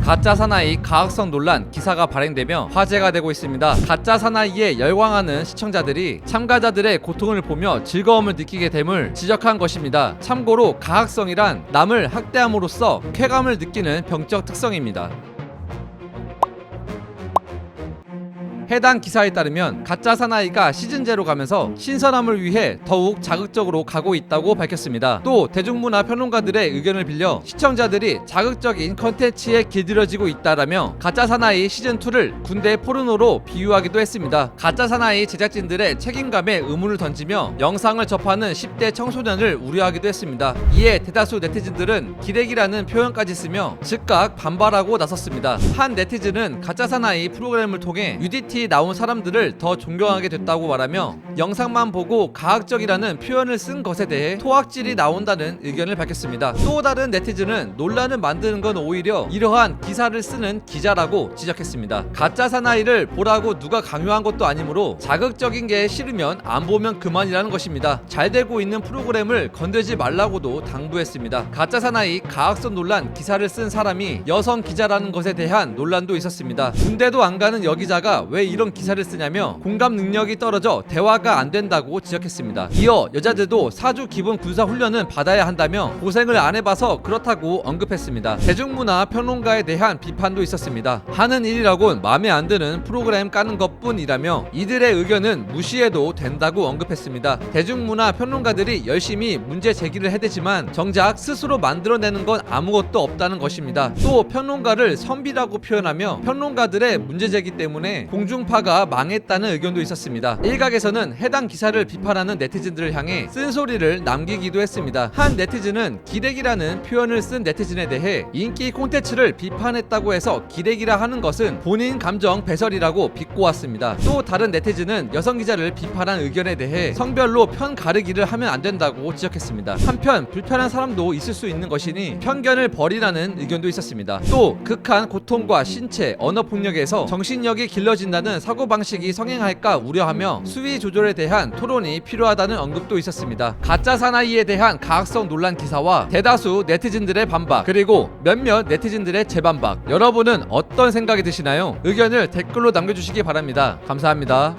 가짜 사나이 가학성 논란 기사가 발행되며 화제가 되고 있습니다. 가짜 사나이에 열광하는 시청자들이 참가자들의 고통을 보며 즐거움을 느끼게 됨을 지적한 것입니다. 참고로 가학성이란 남을 학대함으로써 쾌감을 느끼는 병적 특성입니다. 해당 기사에 따르면 가짜 사나이가 시즌제로 가면서 신선함을 위해 더욱 자극적으로 가고 있다고 밝혔습니다. 또 대중문화 평론가들의 의견을 빌려 시청자들이 자극적인 컨텐츠에 길들여지고 있다라며 가짜 사나이 시즌2를 군대 포르노로 비유하기도 했습니다. 가짜 사나이 제작진들의 책임감에 의문을 던지며 영상을 접하는 10대 청소년을 우려하기도 했습니다. 이에 대다수 네티즌들은 기레기라는 표현까지 쓰며 즉각 반발하고 나섰습니다. 한 네티즌은 가짜 사나이 프로그램을 통해 UDT 나온 사람들을 더 존경하게 됐다고 말하며 영상만 보고 가학적이라는 표현을 쓴 것에 대해 토악질이 나온다는 의견을 밝혔습니다. 또 다른 네티즌은 논란을 만드는 건 오히려 이러한 기사를 쓰는 기자라고 지적했습니다. 가짜 사나이를 보라고 누가 강요한 것도 아니므로 자극적인 게 싫으면 안 보면 그만이라는 것입니다. 잘 되고 있는 프로그램을 건들지 말라고도 당부했습니다. 가짜 사나이 가학성 논란 기사를 쓴 사람이 여성 기자라는 것에 대한 논란도 있었습니다. 군대도 안 가는 여기자가 왜 이런 기사를 쓰냐며 공감 능력이 떨어져 대화가 안 된다고 지적했습니다. 이어 여자들도 사주 기본 군사 훈련은 받아야 한다며 고생을 안 해봐서 그렇다고 언급했습니다. 대중문화 평론가에 대한 비판도 있었습니다. 하는 일이라곤 마음에 안 드는 프로그램 까는 것뿐이라며 이들의 의견은 무시해도 된다고 언급했습니다. 대중문화 평론가들이 열심히 문제 제기를 해대지만 정작 스스로 만들어내는 건 아무것도 없다는 것입니다. 또 평론가를 선비라고 표현하며 평론가들의 문제 제기 때문에 공중파가 망했다는 의견도 있었습니다. 일각에서는 해당 기사를 비판하는 네티즌들을 향해 쓴소리를 남기기도 했습니다. 한 네티즌은 기레기라는 표현을 쓴 네티즌에 대해 인기 콘텐츠를 비판했다고 해서 기레기라 하는 것은 본인 감정 배설이라고 비꼬았습니다. 또 다른 네티즌은 여성 기자를 비판한 의견에 대해 성별로 편 가르기를 하면 안 된다고 지적했습니다. 한편 불편한 사람도 있을 수 있는 것이니 편견을 버리라는 의견도 있었습니다. 또 극한 고통과 신체, 언어 폭력에서 정신력이 길러진다는 사고방식이 성행할까 우려하며 수위 조절에 대한 토론이 필요하다는 언급도 있었습니다. 가짜 사나이에 대한 가학성 논란 기사와 대다수 네티즌들의 반박, 그리고 몇몇 네티즌들의 재반박, 여러분은 어떤 생각이 드시나요? 의견을 댓글로 남겨주시기 바랍니다. 감사합니다.